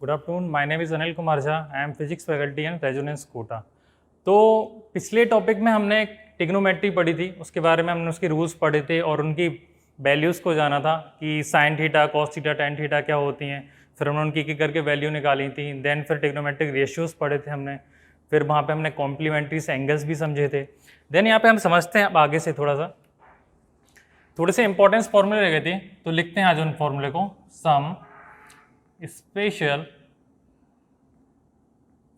Good afternoon, my name is Anil Kumar Jha. I am physics faculty and Resonance Kota. तो पिछले topic में हमने ट्रिग्नोमेट्री पढ़ी थी, उसके बारे में हमने उसके रूल्स पढ़े थे और उनकी वैल्यूज़ को जाना था कि sine theta, cos theta, tan theta क्या होती हैं। फिर हमने उनकी एक करके वैल्यू निकाली थी। देन फिर ट्रिग्नोमेट्रिक रेशियोज़ पढ़े थे हमने। फिर वहाँ पे हमने कॉम्प्लीमेंट्री एंगल्स भी समझे थे। देन यहाँ पे हम समझते हैं अब आगे से थोड़े से इंपॉर्टेंस फॉर्मूले रह गए थे, तो लिखते हैं आज उन फॉर्मूले को। Some special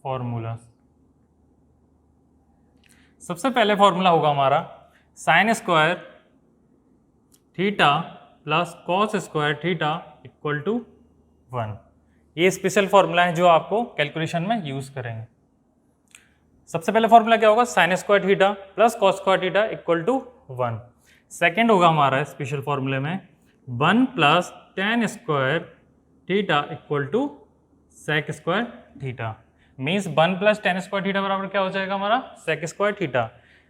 formula. सबसे पहले फॉर्मूला होगा हमारा sine square theta plus cos square theta equal to 1। ये स्पेशल फॉर्मूला है जो आपको कैलकुलेशन में यूज करेंगे। सबसे पहले फॉर्मूला क्या होगा? Sine square theta plus cos square theta equal to 1। Second होगा हमारा स्पेशल फॉर्मूले में 1 plus tan square theta equal to sec square theta. Means 1 plus tan square theta बराबर क्या हो जाएगा हमारा? Sec square theta.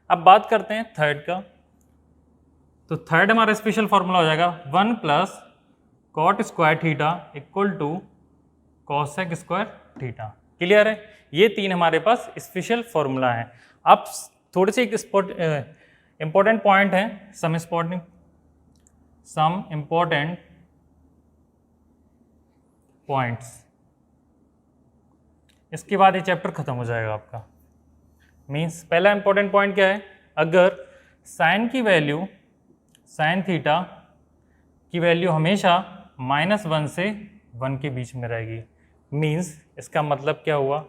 अब बात करते हैं थर्ड का। तो थर्ड हमारा स्पेशल फॉर्मूला हो जाएगा 1 plus cot square theta equal to cosec square theta. Clear है? ये तीन हमारे पास स्पेशल फॉर्मूला है। अब थोड़े से इंपॉर्टेंट पॉइंट है, सम इम्पोर्टेंट पॉइंट्स। इसके बाद ये चैप्टर खत्म हो जाएगा आपका। मीन्स पहला इंपॉर्टेंट पॉइंट क्या है? अगर साइन की वैल्यू, साइन थीटा की वैल्यू हमेशा -1 से 1 के बीच में रहेगी। मीन्स इसका मतलब क्या हुआ?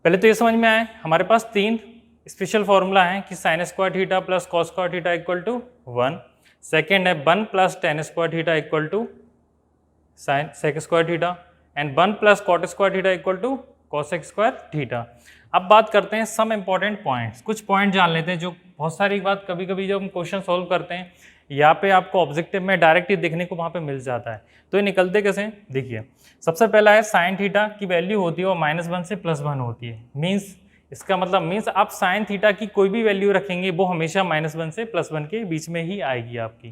पहले तो ये समझ में आए, हमारे पास तीन स्पेशल फॉर्मूला हैं कि sine square theta plus cos square theta equal to 1। Second है 1 plus tan square theta equal to sine sec square theta and 1 plus cot square theta equal to cosec square theta. अब बात करते हैं some important points. कुछ point जान लेते हैं जो बहुत सारी बात कभी कभी जब हम क्वेश्चन सॉल्व करते हैं यहाँ पे आपको ऑब्जेक्टिव में डायरेक्ट ही देखने को वहाँ पे मिल जाता है। तो ये निकलते कैसे? देखिए, सबसे पहला है साइन थीटा की वैल्यू होती है वो -1 से +1 होती है। मीन्स इसका मतलब मीन्स आप साइन थीटा की कोई भी वैल्यू रखेंगे वो हमेशा -1 से +1 के बीच में ही आएगी आपकी।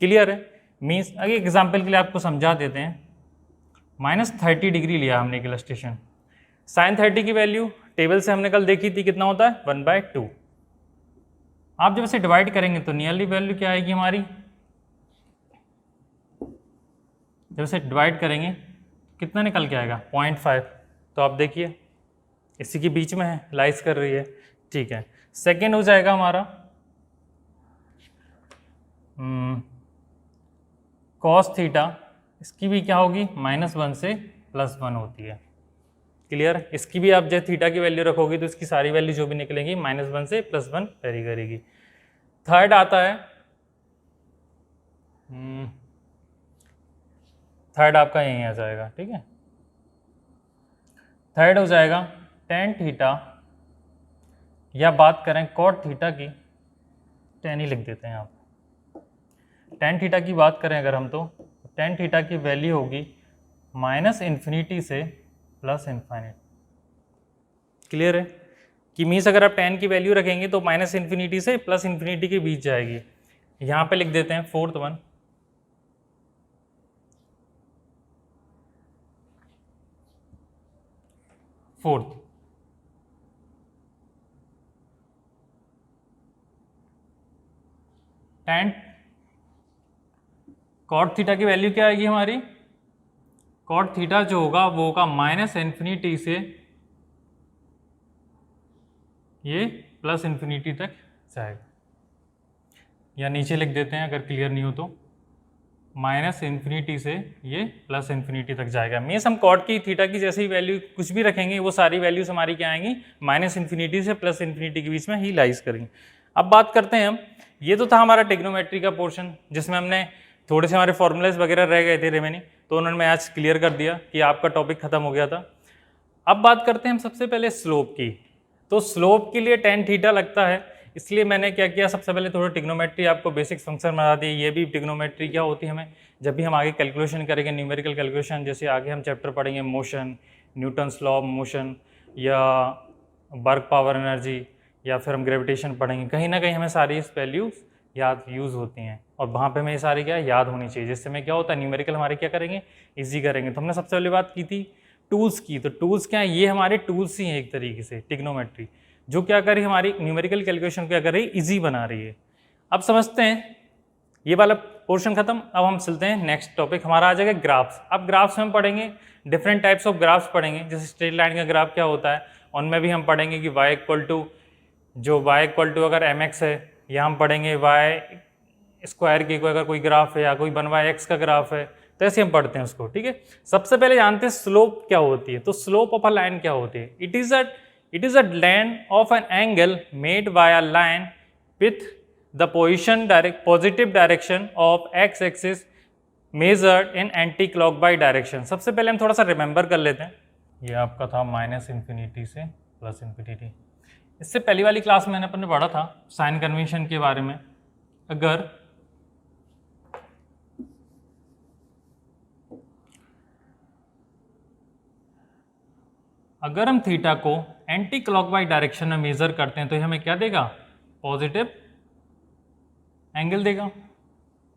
क्लियर है? मीन्स अगर एग्जाम्पल के लिए आपको समझा देते हैं, -30 डिग्री लिया हमने एक इलस्ट्रेशन। साइन 30 की वैल्यू टेबल से हमने कल देखी थी, कितना होता है? 1/2। आप जब इसे डिवाइड करेंगे तो नियरली वैल्यू क्या आएगी हमारी? जब इसे डिवाइड करेंगे कितना निकल के आएगा? 0.5। तो आप देखिए इसी के बीच में है, लाइज कर रही है। ठीक है, सेकेंड हो जाएगा हमारा कॉस थीटा। इसकी भी क्या होगी? -1 से +1 होती है। क्लियर? इसकी भी आप जब थीटा की वैल्यू रखोगे तो इसकी सारी वैल्यू जो भी निकलेंगी -1 से +1 वेरी करेगी। थर्ड आता है थर्ड आपका यहीं आ जाएगा। ठीक है, थर्ड हो जाएगा टेन थीटा, या बात करें कॉट थीटा की, टेन ही लिख देते हैं आप। टेन थीटा की बात करें अगर हम, तो टेन थीटा की वैल्यू होगी -∞ से +∞। क्लियर है? कि मीन्स अगर आप टेन की वैल्यू रखेंगे तो -∞ से +∞ के बीच जाएगी। यहाँ पे लिख देते हैं fourth one, fourth tan cot theta की वैल्यू क्या आएगी हमारी? कॉट थीटा जो होगा वो होगा -∞ से ये +∞ तक जाएगा, या नीचे लिख देते हैं अगर क्लियर नहीं हो तो, -∞ से ये +∞ तक जाएगा। मीन्स हम कॉट की थीटा की जैसी वैल्यू कुछ भी रखेंगे वो सारी वैल्यूज हमारी क्या आएंगी? -∞ से +∞ के बीच में ही लाइज करेंगे। अब बात करते हैं हम, ये तो था हमारा ट्रिग्नोमेट्री का पोर्शन जिसमें हमने थोड़े से हमारे फॉर्मूलाज वगैरह रह गए थे रिमेनिंग, तो उन्होंने मैं आज क्लियर कर दिया कि आपका टॉपिक खत्म हो गया था। अब बात करते हैं हम सबसे पहले स्लोप की। तो स्लोप के लिए टेन थीटा लगता है, इसलिए मैंने क्या किया, सबसे पहले थोड़ा ट्रिग्नोमेट्री आपको बेसिक फंक्शन बता दिए। ये भी ट्रिग्नोमेट्री क्या होती है हमें जब भी हम आगे कैलकुलेशन करेंगे, न्यूमेरिकल कैलकुलेशन, जैसे आगे हम चैप्टर पढ़ेंगे motion, Newton's law of motion, या वर्क पावर एनर्जी, या फिर हम ग्रेविटेशन पढ़ेंगे, कहीं ना कहीं हमें सारी वैल्यूज याद यूज़ होती हैं और वहाँ पे हमें ये सारी क्या याद होनी चाहिए, जिससे हमें क्या होता है न्यूमेरिकल हमारे क्या करेंगे, ईजी करेंगे। तो हमने सबसे पहली बात की थी टूल्स की। तो टूल्स क्या है, ये हमारे टूल्स ही हैं एक तरीके से, ट्रिग्नोमेट्री, जो क्या कर रही है हमारी न्यूमेरिकल कैलकुलेशन क्या कर रही है, ईजी बना रही है। अब समझते हैं, ये वाला पोर्शन खत्म। अब हम चलते हैं नेक्स्ट टॉपिक, हमारा आ जाएगा ग्राफ्स। अब ग्राफ्स में हम पढ़ेंगे डिफरेंट टाइप्स ऑफ ग्राफ्स पढ़ेंगे, जैसे स्ट्रेट लाइन का ग्राफ क्या होता है, उनमें भी हम पढ़ेंगे कि y इक्वल टू, जो y इक्वल टू अगर mx है, या हम पढ़ेंगे y स्क्वायर की अगर कोई ग्राफ है, या कोई बन y x का ग्राफ है, तो ऐसे हम पढ़ते हैं उसको, ठीक है। सबसे पहले जानते हैं स्लोप क्या होती है। तो स्लोप ऑफ अ लाइन क्या होती है, it is a length of an angle made by a line with the positive direction of x axis measured in anti clockwise direction. सबसे पहले हम थोड़ा सा रिमेंबर कर लेते हैं, ये आपका था -इन्फिनिटी से +इन्फिनिटी। इससे पहली वाली क्लास में मैंने अपने पढ़ा था साइन कन्वेंशन के बारे में। अगर हम थीटा को एंटी क्लॉकवाइज डायरेक्शन में मेजर करते हैं तो ये हमें क्या देगा, पॉजिटिव एंगल देगा।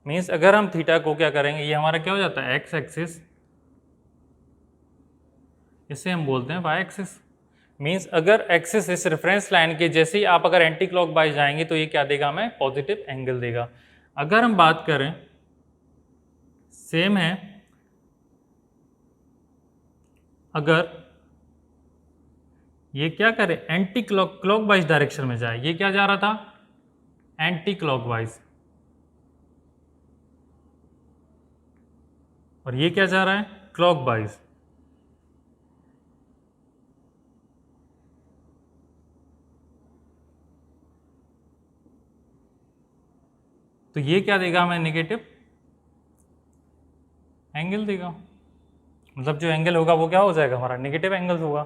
मीन्स अगर हम थीटा को क्या करेंगे, ये हमारा क्या हो जाता है एक्स एक्सिस, इसे हम बोलते हैं वाई एक्सिस। मीन्स अगर एक्सिस इस रेफरेंस लाइन के जैसे ही आप अगर एंटी क्लॉकवाइज जाएंगे तो ये क्या देगा, हमें पॉजिटिव एंगल देगा। अगर हम बात करें, सेम है, अगर ये क्या करे, एंटी क्लॉकवाइज डायरेक्शन में जाए, ये क्या जा रहा था, एंटी क्लॉकवाइज, और ये क्या जा रहा है, क्लॉकवाइज। तो ये क्या देगा हमें, नेगेटिव एंगल देगा। मतलब जो एंगल होगा वो क्या हो जाएगा, हमारा नेगेटिव एंगल होगा।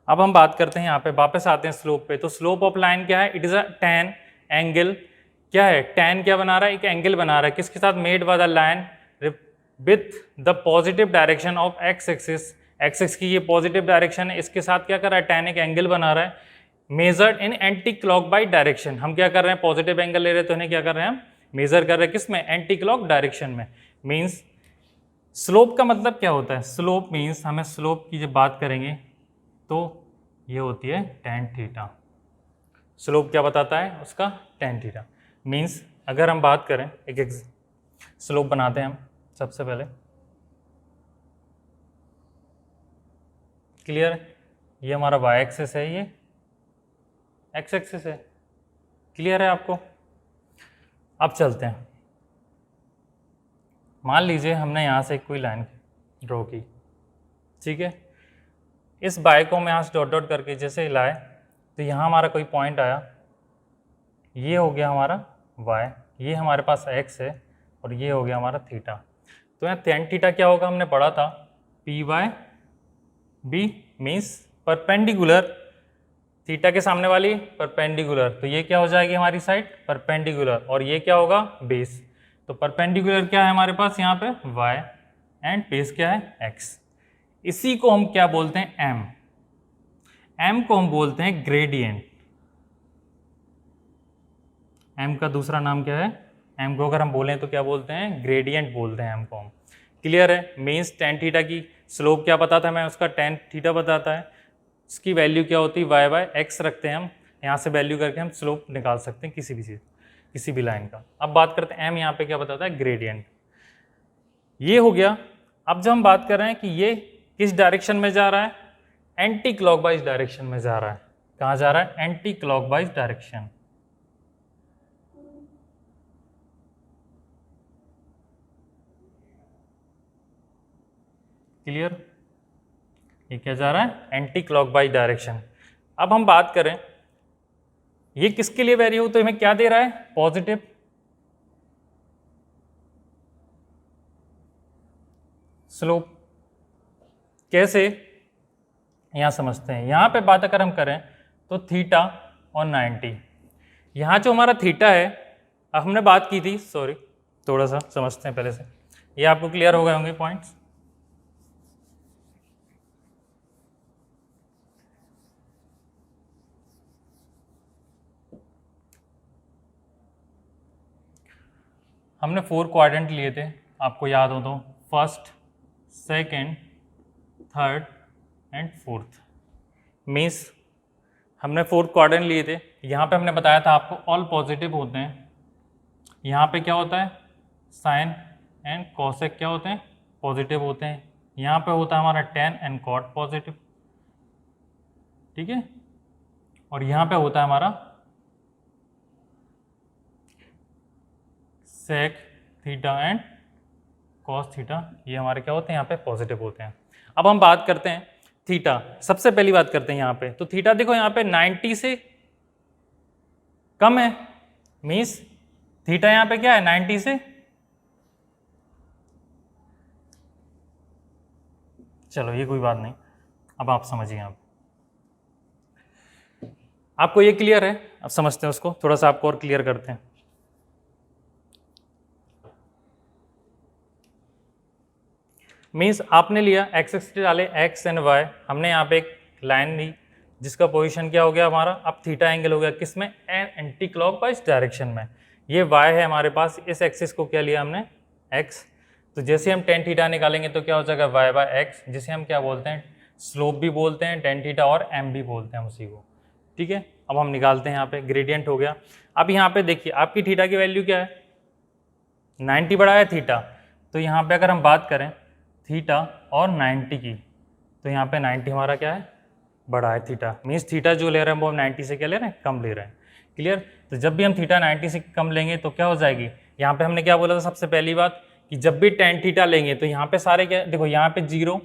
अब हम बात करते हैं यहाँ पे, वापस आते हैं स्लोप पे। तो स्लोप ऑफ लाइन क्या है, it is a tan angle. क्या है, tan क्या बना रहा है, एक एंगल बना रहा है, किसके साथ, made by the line with the positive direction of x axis. x axis की ये पॉजिटिव डायरेक्शन है, इसके साथ क्या कर रहा है, tan एक एंगल बना रहा है, measured in anti clockwise direction. हम क्या कर रहे हैं, पॉजिटिव एंगल ले रहे हैं, तो इन्हें क्या कर रहे हैं हम, मेजर कर रहे हैं, किस में, एंटी क्लॉक डायरेक्शन में। मीन्स स्लोप का मतलब क्या होता है, स्लोप मीन्स, हमें स्लोप की जब बात करेंगे तो ये होती है tan थीटा। स्लोप क्या बताता है उसका, tan थीटा। मीन्स अगर हम बात करें, एक स्लोप बनाते हैं हम सबसे पहले, क्लियर, ये हमारा y एक्सिस है, ये x एक्सिस है, क्लियर है आपको। अब चलते हैं, मान लीजिए हमने यहाँ से कोई लाइन ड्रॉ की, ठीक है, इस बाय को हम यहाँ से डॉट डॉट करके जैसे हिलाए, तो यहाँ हमारा कोई पॉइंट आया, ये हो गया हमारा y, ये हमारे पास x है, और ये हो गया हमारा थीटा। तो यहाँ tan थीटा क्या होगा, हमने पढ़ा था P/B मीन्स परपेंडिकुलर, थीटा के सामने वाली परपेंडिकुलर, तो ये क्या हो जाएगी हमारी साइड, परपेंडिकुलर, और ये क्या होगा, बेस। तो परपेंडिकुलर क्या है हमारे पास यहाँ पे, y, एंड बेस क्या है, x। इसी को हम क्या बोलते हैं, m को हम बोलते हैं ग्रेडियंट। m का दूसरा नाम क्या है, m को अगर हम बोलें तो क्या बोलते हैं, ग्रेडियंट बोलते हैं m को हम। क्लियर है। मीन्स tan थीटा की स्लोप क्या बताता है, मैं उसका tan थीटा बताता है, इसकी वैल्यू क्या होती है, y/x रखते हैं हम, यहाँ से वैल्यू करके हम स्लोप निकाल सकते हैं किसी भी चीज़, किसी भी लाइन का। अब बात करते हैं m यहाँ पे क्या बताता है, ग्रेडियंट। ये हो गया। अब जब हम बात कर रहे हैं कि ये किस डायरेक्शन में जा रहा है, एंटी क्लॉकवाइज डायरेक्शन में जा रहा है। कहाँ जा रहा है, एंटी क्लॉकवाइज डायरेक्शन। क्लियर, ये क्या जा रहा है, एंटी क्लॉकवाइज डायरेक्शन। अब हम बात करें ये किसके लिए वेरी हो, तो हमें क्या दे रहा है, पॉजिटिव। स्लोप कैसे, यहां समझते हैं। यहां पे बात अगर हम करें तो थीटा और 90, यहां जो हमारा थीटा है, अब हमने बात की थी, सॉरी थोड़ा सा समझते हैं पहले से, ये आपको क्लियर हो गए होंगे पॉइंट्स। हमने 4 क्वाड्रेंट लिए थे, आपको याद हो तो, first, second, third and fourth. Means हमने फोर्थ क्वाड्रेंट लिए थे, यहाँ पे हमने बताया था आपको ऑल पॉजिटिव होते हैं। यहाँ पे क्या होता है, साइन एंड कॉसेक क्या होते हैं, पॉजिटिव होते हैं। यहाँ पे होता है हमारा टेन एंड कॉट पॉजिटिव, ठीक है। और यहाँ पे होता है हमारा sec theta and cos theta, ये हमारे क्या होते हैं यहाँ पे पॉजिटिव होते हैं। अब हम बात करते हैं थीटा, सबसे पहली बात करते हैं यहाँ पे। तो थीटा देखो यहाँ पे 90 से कम है, मीन्स थीटा यहाँ पे क्या है 90 से, चलो ये कोई बात नहीं, अब आप समझिए। आपको ये क्लियर है, अब समझते हैं उसको, थोड़ा सा आपको और क्लियर करते हैं। मीन्स आपने लिया एक्स एक्सिस डाले एक्स एंड वाई, हमने यहाँ पे एक लाइन ली जिसका पोजीशन क्या हो गया हमारा, अब थीटा एंगल हो गया किसमें, एंटी क्लॉकवाइज डायरेक्शन में। ये वाई है हमारे पास, इस एक्सिस को क्या लिया हमने एक्स, तो जैसे हम टेन थीटा निकालेंगे तो क्या हो जाएगा वाई बाय एक्स, जिसे हम क्या बोलते हैं स्लोप भी बोलते हैं, टेन थीटा और एम भी बोलते हैं उसी को, ठीक है। अब हम निकालते हैं, यहाँ पे ग्रेडियंट हो गया। अब यहाँ पे देखिए आपकी थीटा की वैल्यू क्या है 90 बड़ा है थीटा, तो यहाँ पे अगर हम बात करें थीटा और 90 की, तो यहाँ पे 90 हमारा क्या है बड़ा है थीटा, मीन्स थीटा जो ले रहे हैं वो हम 90 से क्या ले रहे हैं कम ले रहे हैं, क्लियर। तो जब भी हम थीटा 90 से कम लेंगे तो क्या हो जाएगी, यहाँ पे हमने क्या बोला था सबसे पहली बात कि जब भी टेन थीटा लेंगे तो यहाँ पे सारे क्या देखो, यहाँ पे 0,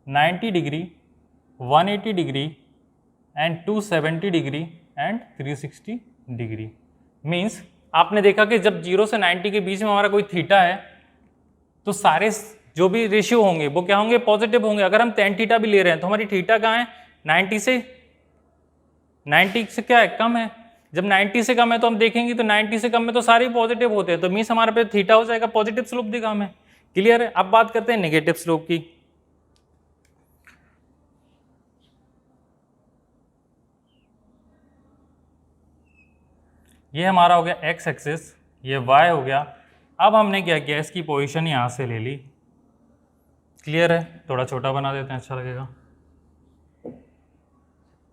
90 degree, 180 degree and 270 degree and 360 degree. Means आपने देखा कि जब 0 से 90 के बीच में हमारा कोई थीटा है तो सारे जो भी रेशियो होंगे वो क्या होंगे पॉजिटिव होंगे। अगर हम टेन थीटा भी ले रहे हैं तो हमारी थीटा कहाँ है 90 से क्या है कम है। जब 90 से कम है तो हम देखेंगे तो 90 से कम में तो सारे पॉजिटिव होते हैं, तो मीन्स हमारे पे थीटा हो जाएगा पॉजिटिव स्लोप देगा हमें, क्लियर है। अब बात करते हैं नेगेटिव स्लोप की। ये हमारा हो गया एक्स एक्सिस, ये वाई हो गया। अब हमने क्या किया इसकी पोजीशन यहाँ से ले ली, क्लियर है। थोड़ा छोटा बना देते हैं अच्छा लगेगा,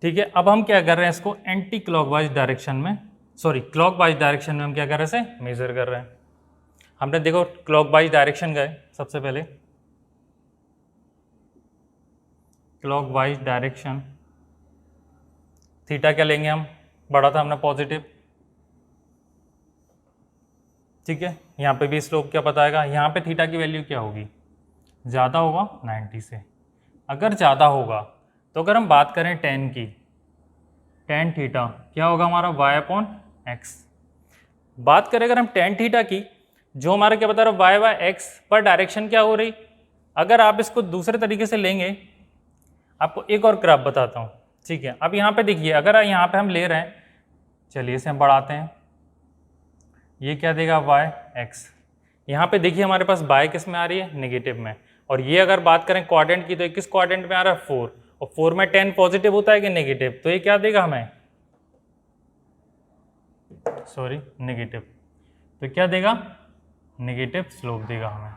ठीक है। अब हम क्या कर रहे हैं इसको एंटी क्लॉकवाइज डायरेक्शन में, सॉरी क्लॉकवाइज डायरेक्शन में हम क्या कर रहे हैं इसे मेजर कर रहे हैं। हमने देखो क्लॉकवाइज डायरेक्शन गए, सबसे पहले क्लॉकवाइज डायरेक्शन, थीटा क्या लेंगे हम बड़ा था हमने पॉजिटिव, ठीक है। यहाँ पे भी स्लोप क्या बताएगा, यहाँ पे थीटा की वैल्यू क्या होगी ज़्यादा होगा 90 से। अगर ज़्यादा होगा तो अगर हम बात करें टेन की, टेन थीटा क्या होगा हमारा वाई अपॉन एक्स। बात करें अगर हम टेन थीटा की, जो हमारा क्या बता रहा है वाई बाय एक्स पर डायरेक्शन क्या हो रही। अगर आप इसको दूसरे तरीके से लेंगे, आपको एक और ग्राफ बताता हूँ, ठीक है। अब यहाँ पे देखिए अगर यहाँ पे हम ले रहे हैं, चलिए इसे हम बढ़ाते हैं, ये क्या देगा वाई एक्स। यहाँ पे देखिए हमारे पास बाय किस में आ रही है नेगेटिव में, और ये अगर बात करें क्वाड्रेंट की तो किस क्वाड्रेंट में आ रहा है 4, और 4 में 10 पॉजिटिव होता है कि नेगेटिव, तो ये क्या देगा हमें सॉरी नेगेटिव, तो क्या देगा नेगेटिव स्लोप देगा हमें,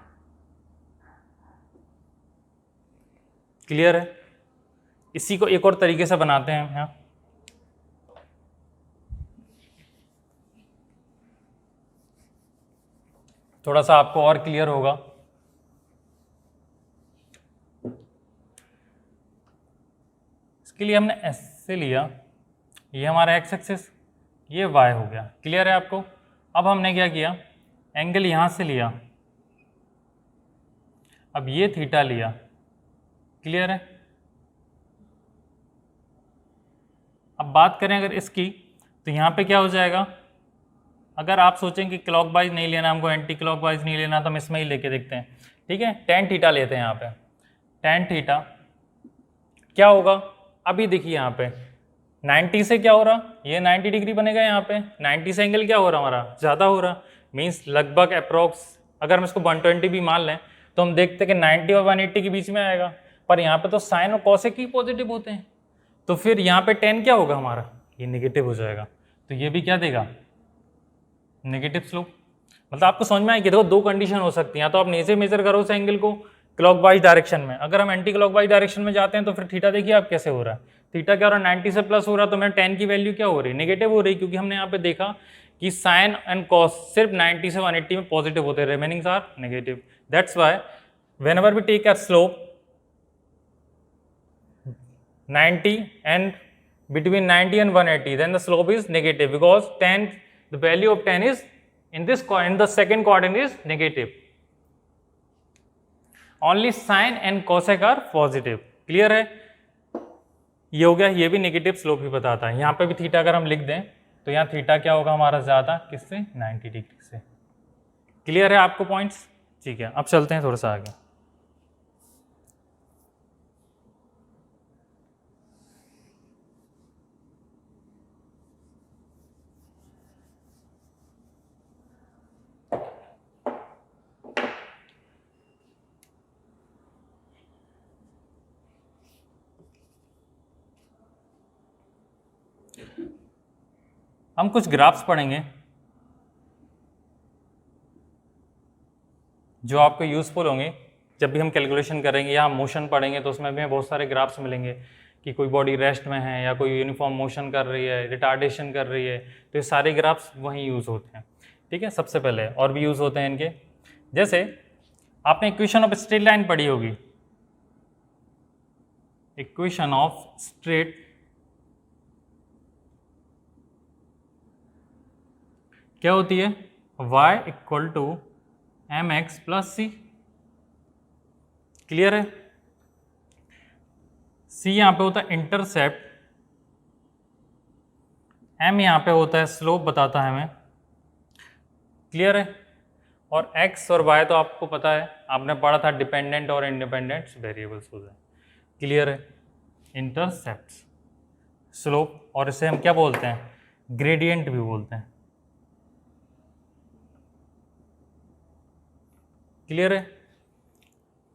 क्लियर है। इसी को एक और तरीके से बनाते हैं यहाँ, थोड़ा सा आपको और क्लियर होगा। इसके लिए हमने ऐसे लिया, ये हमारा एक्स एक्सिस, ये वाई हो गया, क्लियर है आपको। अब हमने क्या किया एंगल यहाँ से लिया, अब ये थीटा लिया, क्लियर है। अब बात करें अगर इसकी, तो यहाँ पे क्या हो जाएगा, अगर आप सोचें कि क्लॉकवाइज नहीं लेना हमको, एंटी क्लॉकवाइज नहीं लेना, तो हम इसमें ही लेके देखते हैं, ठीक है। टेन थीटा लेते हैं यहाँ पे, टेन थीटा क्या होगा, अभी देखिए यहाँ पे 90 से क्या हो रहा, ये 90 डिग्री बनेगा, यहाँ पे 90 से एंगल क्या हो रहा हमारा ज़्यादा हो रहा, मीन्स लगभग अप्रोक्स अगर हम इसको 120 भी मान लें तो हम देखते हैं कि 90 और 180 के बीच में आएगा, पर यहाँ पे तो साइन और कॉसेक ही पॉजिटिव होते हैं, तो फिर यहाँ पे 10 क्या होगा हमारा, ये नेगेटिव हो जाएगा, तो ये भी क्या देगा नेगेटिव स्लोप। मतलब आपको समझ में आएगी, देखो दो कंडीशन हो सकती हैं, या तो आप नीचे मेजर करो उस एंगल को, क्लॉकवाइज डायरेक्शन में। अगर हम एंटी क्लॉकवाइज डायरेक्शन में जाते हैं तो फिर थीटा देखिए आप कैसे हो रहा है, थीटा क्या हो रहा है 90 से प्लस हो रहा है, तो मेरा tan की वैल्यू क्या हो रही है, नेगेटिव हो रही है, क्योंकि हमने यहाँ पे देखा कि साइन एंड कॉस सिर्फ 90 से 180 में पॉजिटिव होते हैं, remainings are negative. That's why whenever we take a slope 90 and between 90 and 180, then the slope is negative because tan, the value of tan is in the second quadrant is negative. Only sin and cosec are positive. Clear है? ये हो गया, ये भी negative slope ही बताता है। यहाँ पे भी थीटा अगर हम लिख दें तो यहाँ थीटा क्या होगा हमारा ज़्यादा किससे, 90 डिग्री से। क्लियर है आपको पॉइंट्स? ठीक है, अब चलते हैं थोड़ा सा आगे। हम कुछ ग्राफ्स पढ़ेंगे जो आपको यूजफुल होंगे जब भी हम कैलकुलेशन करेंगे, या हम मोशन पढ़ेंगे तो उसमें भी हमें बहुत सारे ग्राफ्स मिलेंगे कि कोई बॉडी रेस्ट में है या कोई यूनिफॉर्म मोशन कर रही है, रिटार्डेशन कर रही है, तो ये सारे ग्राफ्स वहीं यूज़ होते हैं। ठीक है, सबसे पहले और भी यूज़ होते हैं इनके, जैसे आपने इक्वेशन ऑफ स्ट्रेट लाइन पढ़ी होगी, इक्वेशन ऑफ स्ट्रेट क्या होती है, y equal to m x plus c. Clear है? c यहाँ पे होता है इंटरसेप्ट, m यहाँ पे होता है स्लोप बताता है हमें। क्लियर है? और x और y तो आपको पता है, आपने पढ़ा था डिपेंडेंट और इंडिपेंडेंट वेरिएबल्स होते हैं। क्लियर है? इंटरसेप्ट, स्लोप, और इसे हम क्या बोलते हैं, ग्रेडियंट भी बोलते हैं। क्लियर है?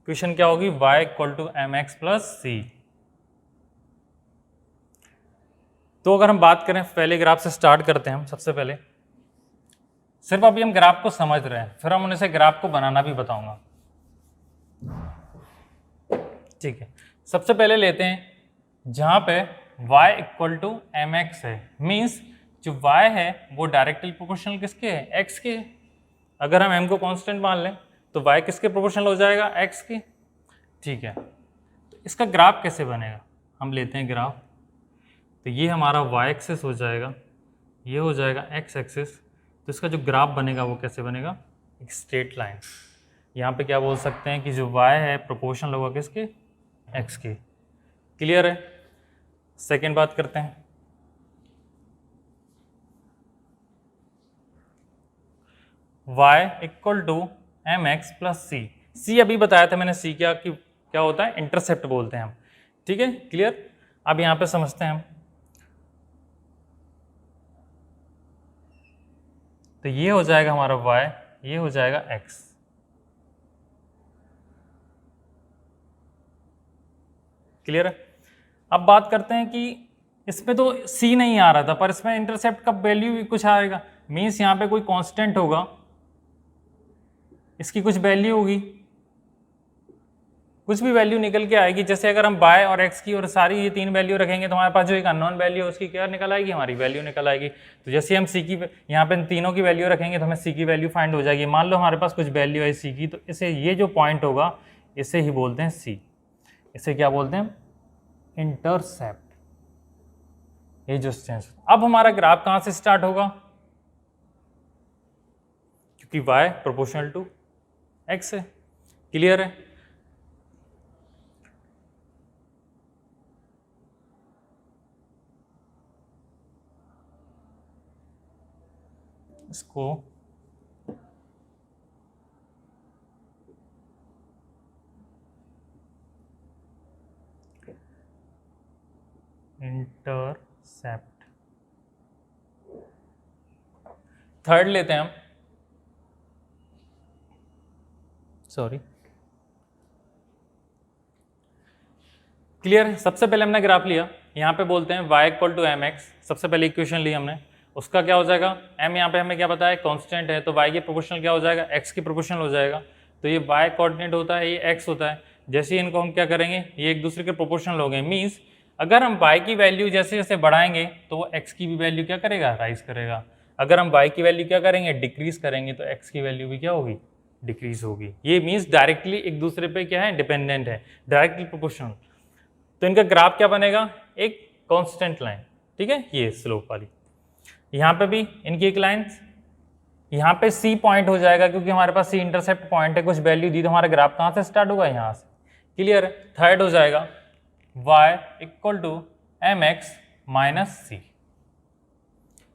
क्वेश्चन क्या होगी, y equal to m x plus c. तो अगर हम बात करें, पहले ग्राफ से स्टार्ट करते हैं हम। सबसे पहले सिर्फ अभी हम ग्राफ को समझ रहे हैं, फिर हम उन्हें से ग्राफ को बनाना भी बताऊंगा। ठीक है, सबसे पहले लेते हैं जहां पे y equal to m x है, मीन्स जो y है वो डायरेक्टली प्रोपोर्शनल किसके है, x के। अगर हम m को कांस्टेंट मान लें तो y किसके प्रोपोर्शनल हो जाएगा, x के। ठीक है, तो इसका ग्राफ कैसे बनेगा, हम लेते हैं ग्राफ, तो ये हमारा y एक्सिस हो जाएगा, ये हो जाएगा x एक्सिस। तो इसका जो ग्राफ बनेगा वो कैसे बनेगा, एक स्ट्रेट लाइन। यहाँ पे क्या बोल सकते हैं कि जो y है प्रोपोर्शनल होगा किसके, x के। क्लियर है? सेकेंड बात करते हैं, y equal to m x plus c. C अभी बताया था मैंने, सी क्या कि क्या होता है, इंटरसेप्ट बोलते हैं हम। ठीक है, क्लियर? अब यहाँ पे समझते हैं हम, तो ये हो जाएगा हमारा y, ये हो जाएगा x। क्लियर है? अब बात करते हैं कि इसमें तो c नहीं आ रहा था, पर इसमें इंटरसेप्ट का वैल्यू भी कुछ आएगा, मीन्स यहाँ पे कोई कांस्टेंट होगा, इसकी कुछ वैल्यू होगी, कुछ भी वैल्यू निकल के आएगी। जैसे अगर हम y और x की और सारी ये तीन वैल्यू रखेंगे तो हमारे पास जो एक अननोन वैल्यू है उसकी क्या निकल आएगी, हमारी वैल्यू निकल आएगी। तो जैसे हम c की यहाँ पे तीनों की वैल्यू रखेंगे तो हमें c की वैल्यू फाइंड हो जाएगी। मान लो हमारे पास कुछ वैल्यू है c की, तो इसे ये जो पॉइंट होगा इसे ही बोलते हैं c, इसे क्या बोलते हैं, इंटरसेप्ट। ये जो डिस्टेंस, अब हमारा ग्राफ कहाँ से स्टार्ट होगा, क्योंकि y प्रोपोर्शनल टू x है। क्लियर है? इसको इंटरसेप्ट। थर्ड लेते हैं हम, सॉरी। क्लियर है? सबसे पहले हमने ग्राफ लिया, यहाँ पे बोलते हैं y equal to m x, सबसे पहले इक्वेशन ली हमने, उसका क्या हो जाएगा, m यहाँ पे हमें क्या पता है कांस्टेंट है, तो y के प्रोपोर्शनल क्या हो जाएगा, x के प्रोपोर्शनल हो जाएगा। तो ये y कोऑर्डिनेट होता है, ये x होता है। जैसे इनको हम क्या करेंगे, ये एक दूसरे के प्रोपोर्शनल हो गए। मीन्स अगर हम y की वैल्यू जैसे जैसे बढ़ाएंगे तो वो x की भी वैल्यू क्या करेगा, राइज करेगा। अगर हम y की वैल्यू क्या करेंगे, डिक्रीज करेंगे, तो x की वैल्यू भी क्या होगी, डिक्रीज होगी। ये मीन्स डायरेक्टली एक दूसरे पे क्या है, डिपेंडेंट है, डायरेक्टली प्रोपोर्शनल। तो इनका ग्राफ क्या बनेगा, एक कांस्टेंट लाइन, ठीक है, ये स्लोप वाली। यहाँ पे भी इनकी एक लाइन, यहाँ पे C पॉइंट हो जाएगा क्योंकि हमारे पास C इंटरसेप्ट पॉइंट है, कुछ वैल्यू दी तो हमारा ग्राफ कहाँ से स्टार्ट होगा, यहाँ से। क्लियर है। थर्ड हो जाएगा y equal to mx minus c.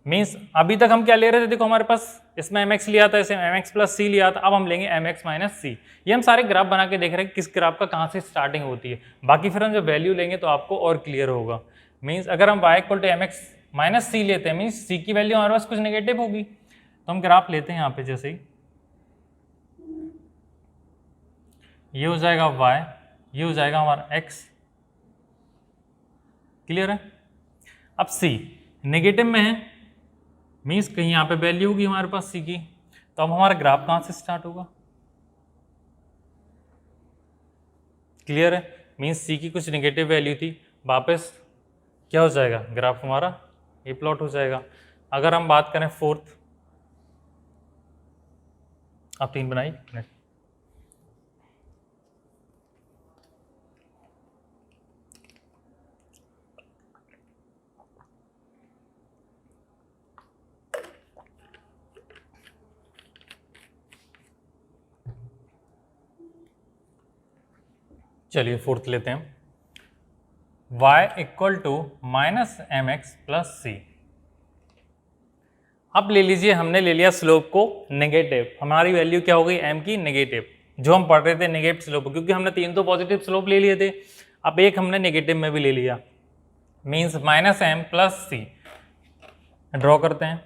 Means अभी तक हम क्या ले रहे थे, देखो हमारे पास इसमें mx लिया था, इसमें mx प्लस सी लिया था, अब हम लेंगे mx माइनस सी। ये हम सारे ग्राफ बना के देख रहे हैं किस ग्राफ का कहाँ से स्टार्टिंग होती है। बाकी फिर हम जब वैल्यू लेंगे तो आपको और क्लियर होगा। मीन्स अगर हम y equal to mx minus c लेते हैं, मीन्स सी की वैल्यू हमारे पास कुछ नेगेटिव होगी। तो हम ग्राफ लेते हैं यहाँ पे, जैसे ही ये हो जाएगा y, ये हो जाएगा हमारा x। क्लियर है। अब c नेगेटिव में है, मीन्स कहीं यहाँ पे वैल्यू होगी हमारे पास c की, तो अब हमारा ग्राफ कहाँ से स्टार्ट होगा। क्लियर है। मीन्स c की कुछ नेगेटिव वैल्यू थी, वापस क्या हो जाएगा, ग्राफ हमारा ये प्लॉट हो जाएगा। अगर हम बात करें फोर्थ, आप 3 बनाइए। चलिए फोर्थ लेते हैं, y equal to minus m x plus c. अब ले लीजिए, हमने ले लिया स्लोप को नेगेटिव, हमारी वैल्यू क्या हो गई, m की नेगेटिव, जो हम पढ़ रहे थे नेगेटिव स्लोप, क्योंकि हमने 3 तो पॉजिटिव स्लोप ले लिए थे, अब एक हमने नेगेटिव में भी ले लिया। मीन्स माइनस एम प्लस सी। ड्रॉ करते हैं,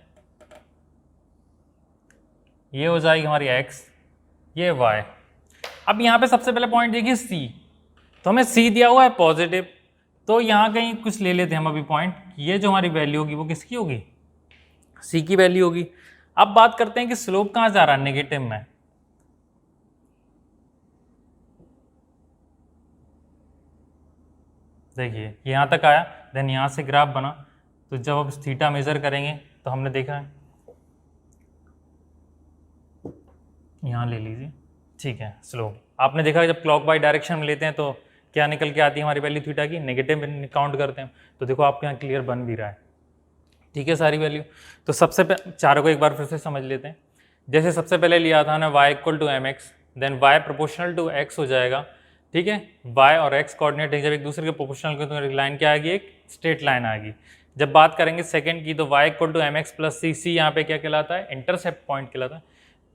ये हो जाएगी हमारी x, ये y। अब यहाँ पे सबसे पहले पॉइंट देखिए c, तो हमें c दिया हुआ है पॉजिटिव, तो यहाँ कहीं कुछ ले लेते हैं हम अभी पॉइंट, ये जो हमारी वैल्यू होगी वो किसकी होगी, c की वैल्यू होगी। अब बात करते हैं कि स्लोप कहाँ जा रहा है, नेगेटिव में। देखिए यहाँ तक आया, देन यहाँ से ग्राफ बना, तो जब अब थीटा मेजर करेंगे तो हमने देखा है, यहाँ ले लीजिए, ठीक है। स्लोप आपने देखा जब क्लॉक वाइज डायरेक्शन में लेते हैं तो क्या निकल के आती है हमारी वैल्यू थीटा की, नेगेटिव में काउंट करते हैं, तो देखो आपके यहाँ क्लियर बन भी रहा है, ठीक है, सारी वैल्यू। तो सबसे पहले चारों को एक बार फिर से समझ लेते हैं। जैसे सबसे पहले लिया था ना y equal to m x, then y proportional to x हो जाएगा, ठीक है। y और x कोऑर्डिनेट जब एक दूसरे के प्रोपोर्शनल के, तो लाइन क्या आएगी, एक स्ट्रेट लाइन आएगी। जब बात करेंगे सेकंड की, तो y equal to m x plus c, c यहाँ पे क्या कहलाता है, इंटरसेप्ट पॉइंट कहलाता है,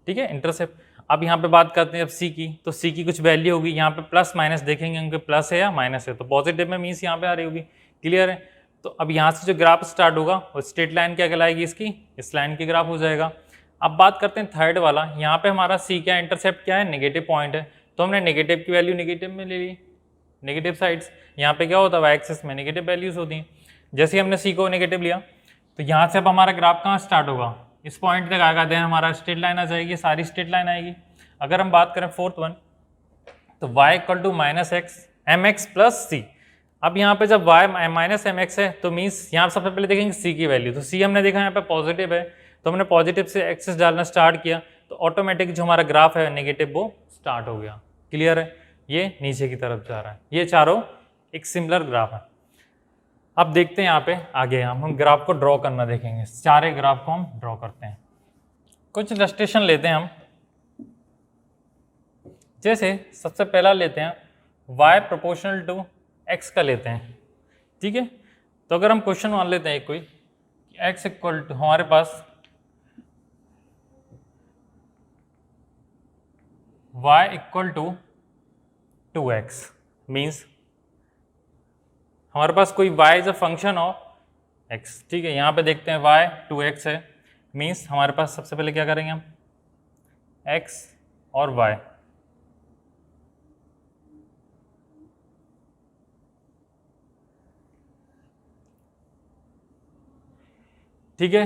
ठीक है, इंटरसेप्ट। अब यहाँ पे बात करते हैं जब c की, तो c की कुछ वैल्यू होगी, यहाँ पे प्लस माइनस देखेंगे उनके प्लस है या माइनस है, तो पॉजिटिव में मीन्स यहाँ पे आ रही होगी। क्लियर है। तो अब यहाँ से जो ग्राफ स्टार्ट होगा वो स्ट्रेट लाइन क्या कहलाएगी इसकी, इस लाइन की ग्राफ हो जाएगा। अब बात करते हैं थर्ड वाला, यहाँ पे हमारा c क्या इंटरसेप्ट क्या है, नेगेटिव पॉइंट है, तो हमने नेगेटिव की वैल्यू नेगेटिव में ले ली, नेगेटिव साइड्स। यहाँ पे क्या होता है, एक्सिस में नेगेटिव वैल्यूज होती हैं। जैसे ही हमने c को नेगेटिव लिया, तो यहाँ से अब हमारा ग्राफ कहाँ स्टार्ट होगा, इस पॉइंट तक आएगा, देन हमारा स्ट्रेट लाइन आ जाएगी, सारी स्ट्रेट लाइन आएगी। अगर हम बात करें फोर्थ वन, तो y equal to minus x m x plus c. अब यहाँ पे जब y माइनस एम एक्स है, तो मीन्स यहाँ सबसे पहले देखेंगे c की वैल्यू, तो c हमने देखा यहाँ पे पॉजिटिव है, तो हमने पॉजिटिव से एक्सेस डालना स्टार्ट किया, तो ऑटोमेटिक जो हमारा ग्राफ है नेगेटिव वो स्टार्ट हो गया। क्लियर है। ये नीचे की तरफ जा रहा है, ये चारों एक सिमिलर ग्राफ है। अब देखते हैं यहाँ पे आगे हम ग्राफ को ड्रॉ करना देखेंगे, सारे ग्राफ को हम ड्रॉ करते हैं। कुछ इलस्ट्रेशन लेते हैं हम, जैसे सबसे पहला लेते हैं y प्रोपोर्शनल टू x का लेते हैं, ठीक है। तो अगर हम क्वेश्चन मान लेते हैं कोई, x इक्वल टू हमारे पास y equal to 2x, means हमारे पास कोई y is a function of x, ठीक है। यहाँ पे देखते हैं y 2x है, मीन्स हमारे पास सबसे पहले क्या करेंगे हम, x और y, ठीक है।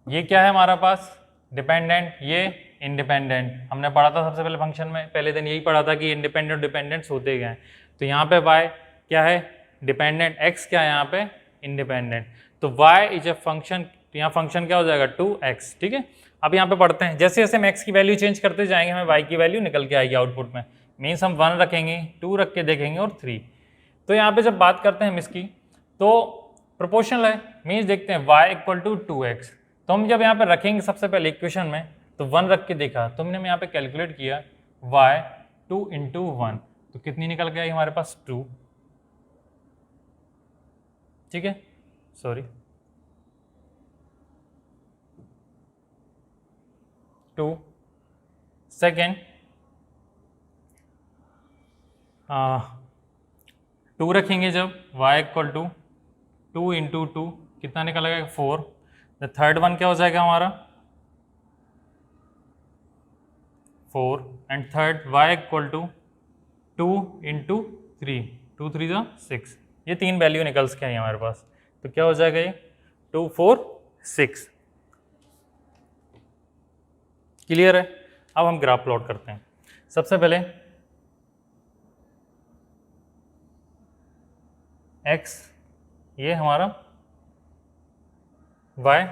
ये क्या है हमारा पास, डिपेंडेंट, ये इंडिपेंडेंट, हमने पढ़ा था सबसे पहले फंक्शन में, पहले दिन यही पढ़ा था कि इंडिपेंडेंट और डिपेंडेंट्स होते गए हैं। तो यहाँ पे y क्या है डिपेंडेंट, x क्या है यहाँ पे इंडिपेंडेंट, तो y इज अ फंक्शन, तो यहाँ फंक्शन क्या हो जाएगा 2x। ठीक है, अब यहाँ पे पढ़ते हैं, जैसे जैसे हम x की वैल्यू चेंज करते जाएंगे हमें y की वैल्यू निकल के आएगी आउटपुट में, मीन्स हम 1 रखेंगे, 2 रख के देखेंगे और 3। तो यहाँ पे जब बात करते हैं हम इसकी तो प्रोपोर्शनल है, मीन्स देखते हैं y इक्वल टू 2x, तो हम जब यहाँ पे रखेंगे सबसे पहले इक्वेशन में तो 1 रख के देखा, तो हमने यहाँ पे कैलकुलेट किया y 2 इंटू 1, तो कितनी निकल के आई हमारे पास 2। ठीक है, सॉरी 2। सेकेंड 2 रखेंगे जब y इक्वल टू 2 इंटू 2 कितना निकलेगा 4। द थर्ड वन क्या हो जाएगा हमारा 4 and third y equal to 2 into 3, 2 3 जा 6, ये 3 वैल्यू निकल के आई हमारे पास, तो क्या हो जाएगा ये 2 4 6। क्लियर है, अब हम ग्राफ प्लॉट करते हैं। सबसे पहले x ये हमारा y,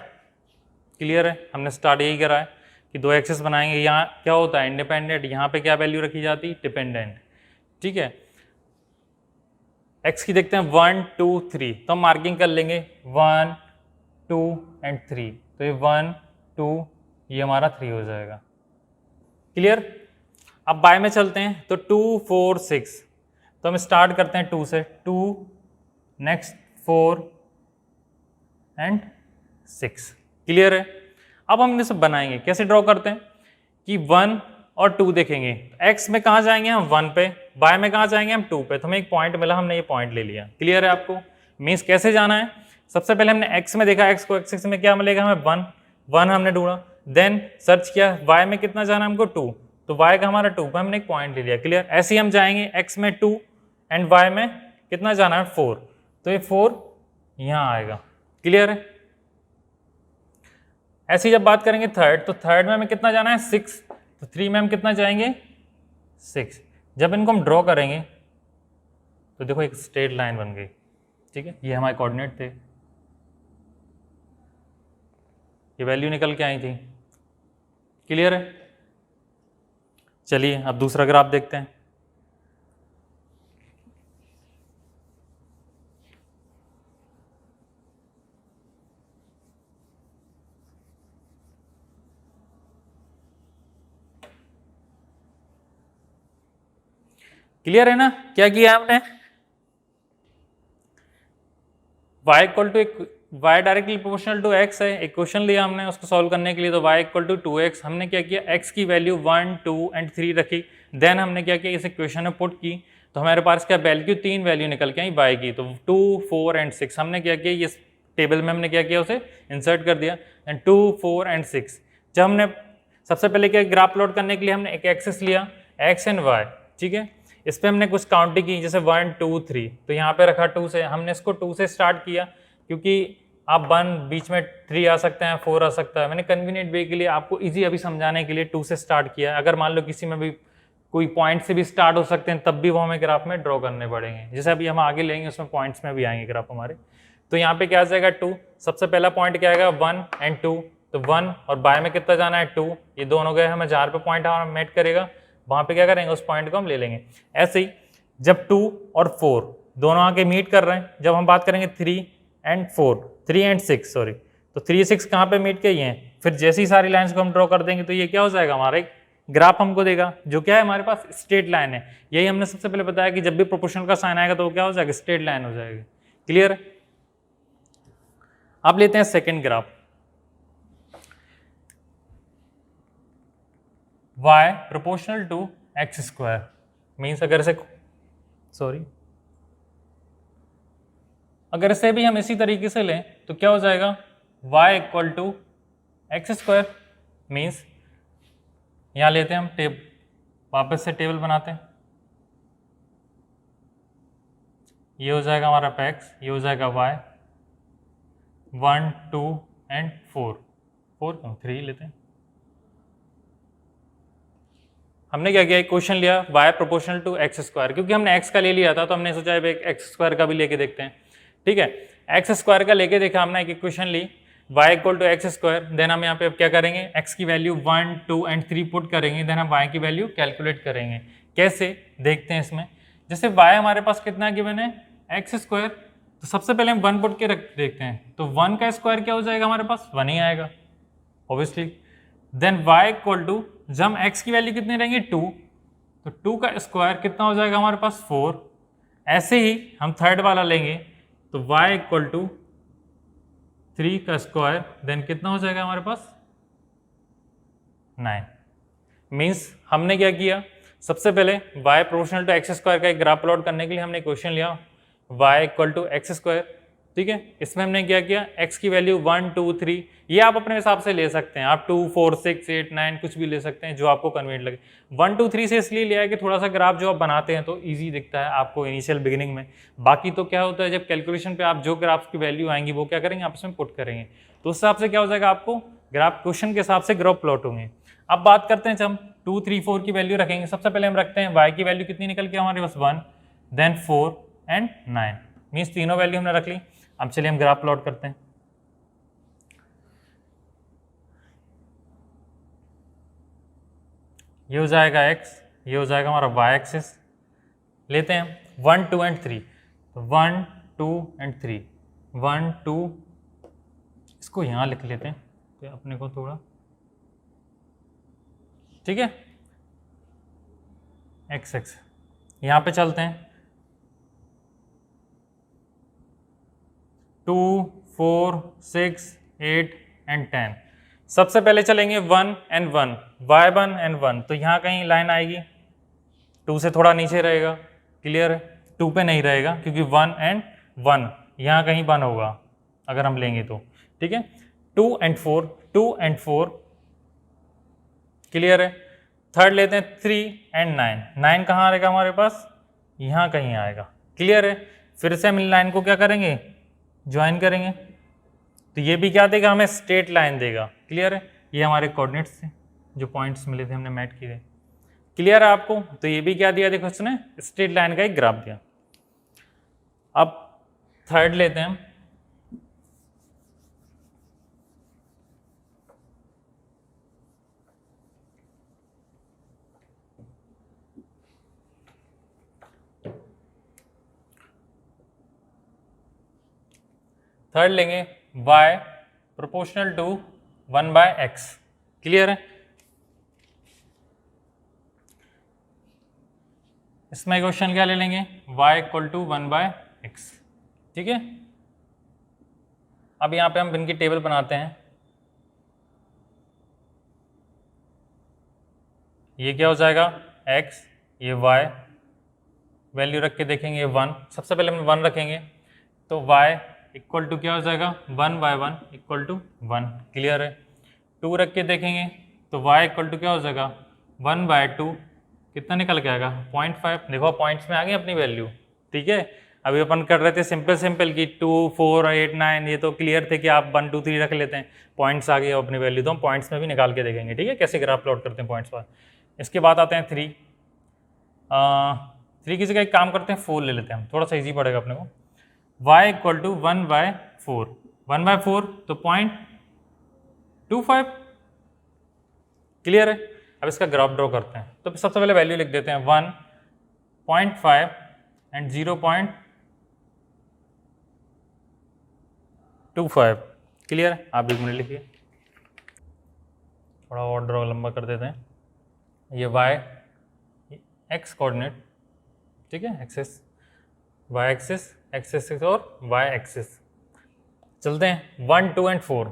क्लियर है, हमने स्टार्ट यही करा है कि 2 एक्सेस बनाएंगे, यहाँ क्या होता है इंडिपेंडेंट, यहाँ पे क्या वैल्यू रखी जाती डिपेंडेंट। ठीक है, x की देखते हैं 1 2 3, तो हम मार्किंग कर लेंगे 1 2 एंड 3, तो ये 1 2 ये हमारा 3 हो जाएगा। क्लियर, अब बाय में चलते हैं तो 2 4 6, तो हम स्टार्ट करते हैं 2 से, 2 नेक्स्ट 4 एंड 6। क्लियर है, अब हम इसे बनाएंगे, कैसे ड्रॉ करते हैं कि 1 और 2 देखेंगे, x में कहाँ जाएंगे हम 1 पे, y में कहाँ जाएंगे हम 2 पे, तो हमें एक पॉइंट मिला, हमने ये पॉइंट ले लिया। क्लियर है आपको, मीन्स कैसे जाना है, सबसे पहले हमने x में देखा, x को एक्सिस में क्या मिलेगा हमें 1 हमने ढूंढा, देन सर्च किया y में कितना जाना हमको 2, तो y का हमारा 2 पे हमने एक पॉइंट ले लिया। क्लियर, ऐसे ही हम जाएंगे x में 2 एंड y में कितना जाना है 4, तो ये 4 यहाँ आएगा। क्लियर है, ऐसी जब बात करेंगे थर्ड, तो थर्ड में हमें कितना जाना है 6, तो 3 में हम कितना जाएंगे 6। जब इनको हम ड्रॉ करेंगे तो देखो एक स्ट्रेट लाइन बन गई। ठीक है, ये हमारे कोऑर्डिनेट थे, ये वैल्यू निकल के आई थी। क्लियर है, चलिए अब दूसरा ग्राफ देखते हैं। क्लियर है ना, क्या किया हमने y equal to y directly proportional to x है, इक्वेशन लिया हमने उसको सॉल्व करने के लिए, तो y इक्वल टू 2x, हमने क्या किया x की वैल्यू 1 2 एंड 3 रखी, देन हमने क्या किया इस इक्वेशन में पुट की, तो हमारे पास क्या वैल्यू 3 वैल्यू निकल के आई y की, तो 2 4 एंड 6 हमने क्या किया इस टेबल में हमने क्या किया उसे इंसर्ट कर दिया, एंड 2 4 एंड 6। जब हमने सबसे पहले क्या ग्राफ प्लॉट करने के लिए हमने एक एक्सिस लिया x एंड y, ठीक है, इस पर हमने कुछ काउंटिंग की, जैसे 1 2 3, तो यहाँ पे रखा 2 से, हमने इसको 2 से स्टार्ट किया, क्योंकि आप 1 बीच में 3 आ सकते हैं 4 आ सकता है, मैंने कन्वीनियंट वे के लिए आपको इजी अभी समझाने के लिए 2 से स्टार्ट किया। अगर मान लो किसी में भी कोई पॉइंट से भी स्टार्ट हो सकते हैं, तब भी वो हमें ग्राफ में ड्रॉ करने पड़ेंगे, जैसे अभी हम आगे लेंगे उसमें पॉइंट्स में भी आएंगे ग्राफ हमारे। तो यहाँ पे क्या आ जाएगा 2, सबसे पहला पॉइंट क्या आएगा 1 एंड 2, तो 1 और बाय में कितना जाना है 2, ये दोनों गए हमें जहाँ पे पॉइंट हमारा मेट करेगा वहाँ पे क्या करेंगे उस पॉइंट को हम ले लेंगे। ऐसे ही जब 2 और 4 दोनों आके मीट कर रहे हैं, जब हम बात करेंगे 3 एंड 6 सॉरी, तो 3 6 कहाँ पे मीट किए हैं, फिर जैसी सारी लाइंस को हम ड्रॉ कर देंगे तो ये क्या हो जाएगा हमारा एक ग्राफ हमको देगा, जो क्या है हमारे पास स्ट्रेट लाइन है। यही हमने सबसे पहले बताया कि जब भी प्रोपोर्शनल का साइन आएगा तो वो क्या हो जाएगा स्ट्रेट लाइन हो जाएगी। क्लियर, अब लेते हैं second graph, y proportional to x square, means अगर इसे भी हम इसी तरीके से लें तो क्या हो जाएगा y equal to x square, means यहाँ लेते हैं हम वापस से टेबल बनाते हैं, ये हो जाएगा हमारा x, ये हो जाएगा y, 1 2 एंड 4 4 3 लेते हैं, हमने क्या किया, क्वेश्चन लिया y proportional to x square, क्योंकि हमने x का ले लिया था तो हमने सोचा है एक्स स्क्वायर का भी लेके देखते हैं। ठीक है, एक्स स्क्वायर का लेके देखा हमने, एक इक्वेशन ली y equal to x square, then हम यहाँ पे अब क्या करेंगे, x की वैल्यू 1, 2 एंड 3 पुट करेंगे, देन हम y की वैल्यू कैलकुलेट करेंगे। कैसे देखते हैं इसमें, जैसे y हमारे पास कितना गिवन है, एक्स स्क्वायर, तो सबसे पहले हम 1 पुट के रख देखते हैं, तो 1 का स्क्वायर क्या हो जाएगा हमारे पास, 1 ही आएगा obviously. Then y equal to, जब हम x की वैल्यू कितनी रहेंगे 2, तो 2 का स्क्वायर कितना हो जाएगा हमारे पास 4। ऐसे ही हम थर्ड वाला लेंगे तो y इक्वल टू 3 का स्क्वायर, देन कितना हो जाएगा हमारे पास 9। मीन्स हमने क्या किया, सबसे पहले y proportional to x square का एक ग्राफ प्लॉट करने के लिए हमने क्वेश्चन लिया y equal to x square. ठीक है, इसमें हमने क्या किया, x की वैल्यू 1, 2, 3, ये आप अपने हिसाब से ले सकते हैं, आप 2, 4, 6, 8, 9 कुछ भी ले सकते हैं जो आपको कन्वीनियंट लगे। 1, 2, 3 से इसलिए लिया है कि थोड़ा सा ग्राफ जो आप बनाते हैं तो इजी दिखता है आपको इनिशियल बिगिनिंग में। बाकी तो क्या होता है, जब कैलकुलेशन पे आप जो ग्राफ की वैल्यू आएंगी वो क्या करेंगे, आपस में पुट करेंगे, तो उस हिसाब से क्या हो जाएगा, आपको ग्राफ क्वेश्चन के हिसाब से ग्राफ प्लॉट होंगे। अब बात करते हैं, जब हम 2, 3, 4 की वैल्यू रखेंगे, सबसे पहले हम रखते हैं y की वैल्यू कितनी निकल के हमारे पास 1, देन 4 एंड 9, मीन्स तीनों वैल्यू हमने रख ली। अब चलिए हम ग्राफ प्लॉट करते हैं। ये हो जाएगा x, ये हो जाएगा हमारा y एक्सिस। लेते हैं 1, 2 एंड 3, तो 1, 2 एंड 3, 1, 2, इसको यहाँ लिख लेते हैं तो अपने को थोड़ा, ठीक है, एक्स एक्स यहाँ पे चलते हैं 2, 4, 6, 8 एंड 10। सबसे पहले चलेंगे 1 एंड 1, y1 एंड 1, तो यहाँ कहीं लाइन आएगी 2 से थोड़ा नीचे रहेगा, क्लियर है, 2 पे नहीं रहेगा क्योंकि 1 एंड 1 यहाँ कहीं 1 होगा अगर हम लेंगे तो। ठीक है, 2 एंड 4, 2 एंड 4, क्लियर है। थर्ड लेते हैं 3 एंड 9, 9 कहाँ आएगा हमारे पास, यहाँ कहीं आएगा, क्लियर है। फिर से हम इन लाइन को क्या करेंगे, ज्वाइन करेंगे, तो ये भी क्या देगा हमें, स्ट्रेट लाइन देगा, क्लियर है। ये हमारे कोऑर्डिनेट्स थे जो पॉइंट्स मिले थे हमने मैट किए, क्लियर है आपको। तो ये भी क्या दिया, देखो उसने स्ट्रेट लाइन का एक ग्राफ दिया। अब थर्ड लेते हैं हम, थर्ड लेंगे y proportional to 1/x, clear है। इसमें क्वेश्चन क्या ले लेंगे, y इक्वल टू 1/x, ठीक है। अब यहाँ पे हम इनकी टेबल बनाते हैं, ये क्या हो जाएगा x, ये y, वैल्यू रख के देखेंगे 1, सबसे पहले हम 1 रखेंगे तो y इक्वल टू क्या हो जाएगा 1/1 इक्वल टू 1, क्लियर है। 2 रख के देखेंगे तो y इक्वल टू क्या हो जाएगा 1/2, कितना निकल के आएगा 0.5। देखो पॉइंट्स में आ गई अपनी वैल्यू, ठीक है। अभी अपन कर रहे थे सिंपल की 2, 4, 8, 9, ये तो क्लियर थे कि आप 1, 2, 3 रख लेते हैं, पॉइंट्स आ गए अपनी वैल्यू, तो हम पॉइंट्स में भी निकाल के देखेंगे, ठीक है, कैसे ग्राफ प्लॉट करते हैं पॉइंट्स पर। इसके बाद आते हैं 3, 3 की जगह एक काम करते हैं 4 ले लेते हैं हम, थोड़ा सा ईजी पड़ेगा अपने को। y इक्वल टू 1/4, 1/4 तो 0.25, क्लियर है। अब इसका ग्राफ ड्रॉ करते हैं, तो सबसे पहले वैल्यू लिख देते हैं 1, 0.5 एंड 0.25, क्लियर है। आप 1 मिनट लिखिए, थोड़ा और ड्रॉ लंबा कर देते हैं। ये y x कोऑर्डिनेट, ठीक है, axis, y axis, x axis और y एक्सिस। चलते हैं 1, 2 एंड 4,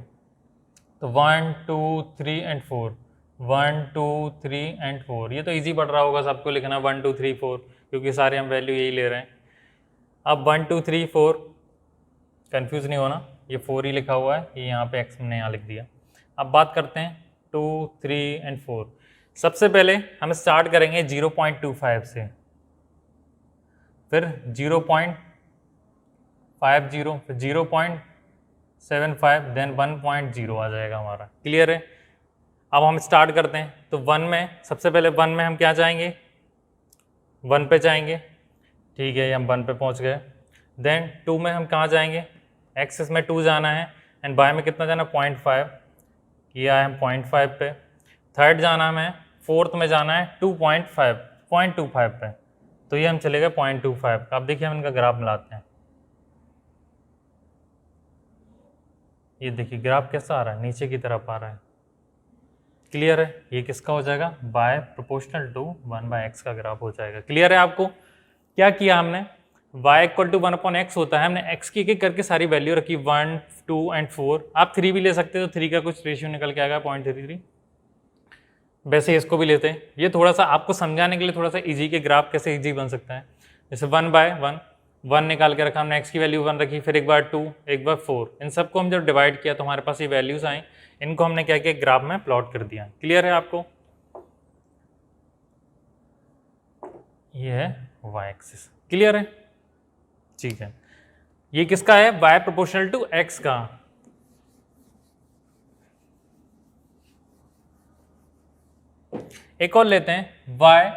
तो 1, 2, 3 एंड 4, 1, 2, 3 एंड 4, ये तो इजी पड़ रहा होगा सबको लिखना 1, 2, 3, 4, क्योंकि सारे हम वैल्यू यही ले रहे हैं। अब 1, 2, 3, 4, कंफ्यूज नहीं होना, ये 4 ही लिखा हुआ है, ये यहाँ पे x हमने यहाँ लिख दिया। अब बात करते हैं 2, 3 एंड 4। सबसे पहले हम स्टार्ट करेंगे 0.25 से, फिर 0.50, फिर 0.75, देन 1.0 आ जाएगा हमारा, क्लियर है। अब हम स्टार्ट करते हैं। तो 1 में सबसे पहले 1 में हम क्या जाएंगे, 1 पे जाएंगे, ठीक है, ये हम 1 पे पहुंच गए। देन 2 में हम कहाँ जाएंगे, एक्सिस में 2 जाना है एंड बाय में कितना जाना, 0.5, किया है हम 0.5 पे। थर्ड जाना हमें, फोर्थ में जाना है 0.25 पे, तो ये हम चले गए 0.25 का। अब देखिए हम इनका ग्राफ मिलाते हैं, ये देखिए ग्राफ कैसा आ रहा है, नीचे की तरफ आ रहा है, क्लियर है। ये किसका हो जाएगा, बाय प्रोपोर्शनल टू 1/x का ग्राफ हो जाएगा। क्लियर है आपको। क्या किया हमने, y इक्वल टू 1/x होता है, हमने x की एक करके सारी वैल्यू रखी, 1, 2 एंड 4। आप 3 भी ले सकते हो, तो 3 का कुछ रेशियो निकल के आएगा 0.33। वैसे इसको भी लेते हैं, ये थोड़ा सा आपको समझाने के लिए थोड़ा सा इजी के ग्राफ कैसे इजी बन सकता है। जैसे 1/1 निकाल के रखा हमने, x की वैल्यू 1 रखी, फिर एक बार 2, एक बार 4, इन सबको हम जब डिवाइड किया तो हमारे पास ये वैल्यूज आई, इनको हमने क्या किया, ग्राफ में प्लॉट कर दिया। क्लियर है आपको। ये है y एक्सिस, क्लियर है, ठीक है। ये किसका है, y प्रोपोर्शनल टू x का। एक और लेते हैं, y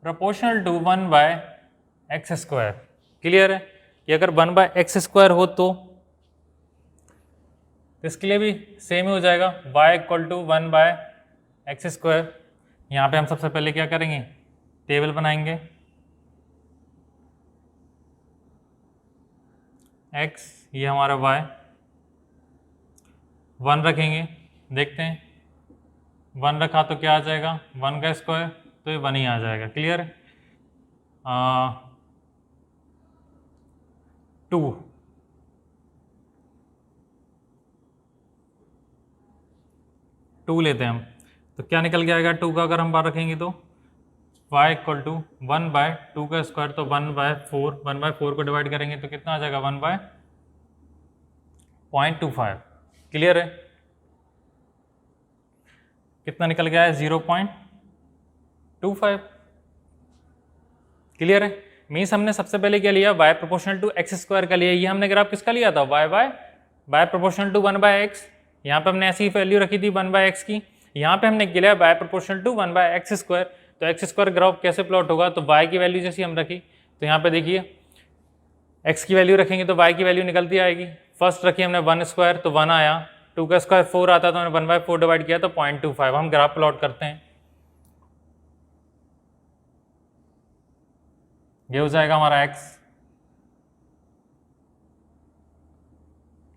proportional to 1/x²। Clear है, कि अगर 1/x² हो तो इसके लिए भी सेम ही हो जाएगा, y इक्वल टू 1/x²। यहाँ पे हम सबसे पहले क्या करेंगे, टेबल बनाएंगे, x ये हमारा y, 1 रखेंगे, देखते हैं 1 रखा तो क्या आ जाएगा, 1 का स्क्वायर, तो ये 1 ही आ जाएगा। क्लियर है। 2 लेते हैं हम, तो क्या निकल के आएगा 2 का, अगर हम बार रखेंगे तो y इक्वल टू 1/2 का स्क्वायर, तो 1/4, 1/4 को डिवाइड करेंगे तो कितना आ जाएगा, 1/0.25। क्लियर है, कितना निकल गया है, 0.25। क्लियर है। मीन्स हमने सबसे पहले क्या लिया, y प्रोपोर्शनल टू x² का लिया। ये हमने ग्राफ किसका लिया था, y प्रोपोर्शनल टू 1/x। यहाँ पे हमने ऐसी वैल्यू रखी थी 1/x की, यहाँ पे हमने लिया y प्रोपोर्शनल टू 1/x²। तो x² ग्राफ कैसे प्लॉट होगा, तो y की वैल्यू जैसी हम रखी, तो यहाँ पे देखिए x की वैल्यू रखेंगे तो y की वैल्यू निकलती आएगी। फर्स्ट रखी हमने 1² तो 1 आया, 2 का स्क्वायर 4 आता तो हमने 1/4 डिवाइड किया तो 0.25। हम ग्राफ प्लॉट करते हैं, ये हो जाएगा हमारा x,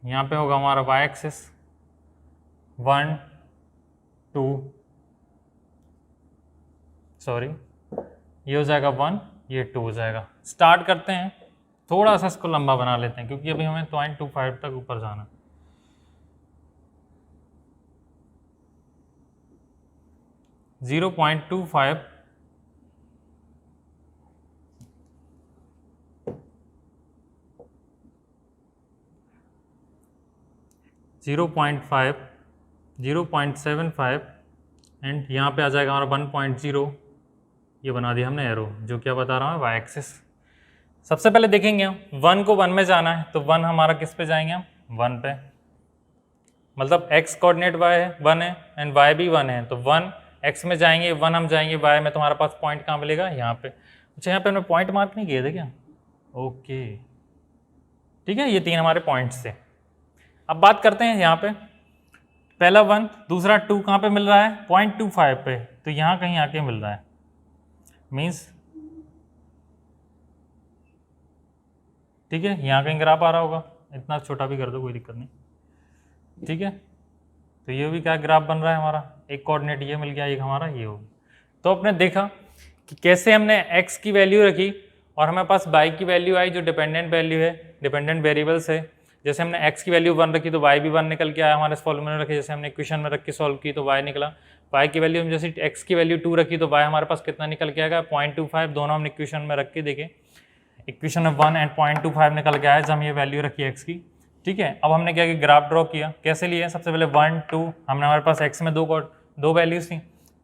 यहाँ पे होगा हमारा y एक्सिस 1, 2, सॉरी ये हो जाएगा 1, ये 2 हो जाएगा। स्टार्ट करते हैं, थोड़ा सा इसको लंबा बना लेते हैं क्योंकि अभी हमें 0.25 तक ऊपर जाना। जीरो 0.25 0.5, 0.75 एंड यहाँ पे आ जाएगा हमारा 1.0। ये बना दिया हमने एरो, जो क्या बता रहा हूँ, y एक्सिस। सबसे पहले देखेंगे हम 1 को 1 में जाना है, तो 1 हमारा किस पे जाएंगे हम, 1 पे, मतलब x कोऑर्डिनेट y है 1 है एंड y भी 1 है, तो 1 x में जाएंगे, 1 हम जाएंगे y में, तुम्हारे पास पॉइंट कहाँ मिलेगा, यहाँ पे। अच्छा यहाँ पे हमने पॉइंट मार्क नहीं किए थे क्या, ओके ठीक है, ये 3 हमारे पॉइंट्स थे। अब बात करते हैं यहाँ पे, पहला 1, दूसरा 2 कहाँ पे मिल रहा है, 0.25 पे, तो यहाँ कहीं आके मिल रहा है, मीन्स ठीक है, यहाँ कहीं ग्राफ आ रहा होगा, इतना छोटा भी कर दो कोई दिक्कत नहीं, ठीक है। तो ये भी क्या ग्राफ बन रहा है हमारा, एक कोऑर्डिनेट ये मिल गया, एक हमारा ये हो गया। तो आपने देखा कि कैसे हमने x की वैल्यू रखी और हमारे पास y की वैल्यू आई जो डिपेंडेंट वैल्यू है, डिपेंडेंट वेरिएबल्स है। जैसे हमने x की वैल्यू 1 रखी तो y भी 1 निकल के आया, हमारे फॉर्मूले में रखे, जैसे हमने इक्वेशन में रख के सॉल्व की तो y निकला। y की वैल्यू हम जैसे x की वैल्यू 2 रखी तो y हमारे पास कितना निकल के आएगा, 0.25। दोनों हमने इक्वेशन में रख के देखे, इक्वेशन में 1 एंड 0.25 निकल के आया जब हम ये वैल्यू रखी x की, ठीक है। अब हमने क्या किया, ग्राफ ड्रॉ किया, कैसे लिया, सबसे पहले 1, 2, हमने हमारे पास x में दो वैल्यूज थी,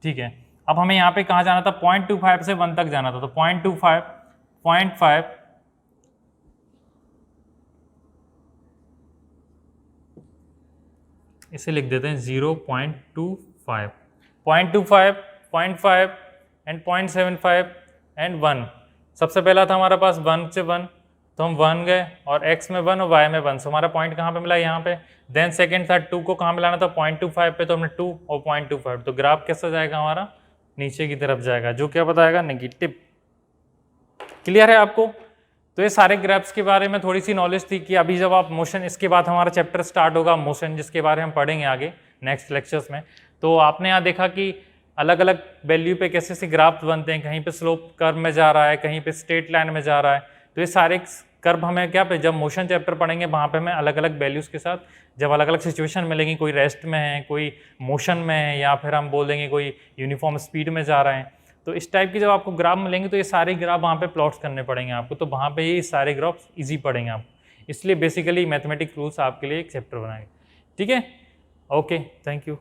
ठीक है। अब हमें यहाँ पे कहाँ जाना था, 0.25 से 1 तक जाना था, तो 0.25, 0.5, इसे लिख देते हैं 0.25 5, 0.25, 0.5 एंड 0.75 एंड 1। सबसे पहला था हमारा पास 1 से 1, तो हम 1 गए और x में 1 और y में 1, सो हमारा पॉइंट कहाँ पे मिला, यहाँ पे। देन सेकंड था 2 को कहाँ मिलाना था, 0.25 पे, तो हमने 2 और 0.25, तो ग्राफ कैसा जाएगा हमारा, नीचे की तरफ जाएगा, जो क्या बताएगा, नेगेटिव। क्लियर है आपको? तो ये सारे ग्राफ्स के बारे में थोड़ी सी नॉलेज थी कि अभी जब आप मोशन, इसके बाद हमारा चैप्टर स्टार्ट होगा मोशन, जिसके बारे में हम पढ़ेंगे आगे नेक्स्ट लेक्चर्स में। तो आपने यहाँ देखा कि अलग अलग वैल्यू पे कैसे से ग्राफ बनते हैं, कहीं पे स्लोप कर्व में जा रहा है, कहीं पे स्ट्रेट लाइन में जा रहा है। तो ये सारे कर्व हमें क्या पे, जब मोशन चैप्टर पढ़ेंगे वहाँ पे हमें अलग अलग वैल्यूज़ के साथ जब अलग अलग सिचुएशन मिलेंगी, कोई रेस्ट में है, कोई मोशन में है, या फिर हम बोल देंगे कोई यूनिफॉर्म स्पीड में जा रहे हैं, तो इस टाइप की जब आपको ग्राफ मिलेंगे तो ये सारे ग्राफ वहाँ पे प्लॉट्स करने पड़ेंगे आपको, तो वहाँ पे ये सारे ग्राफ्स इजी पड़ेंगे आपको। इसलिए बेसिकली मैथमेटिक रूल्स आपके लिए एक चैप्टर बनाएंगे। ठीक है, ओके, थैंक यू।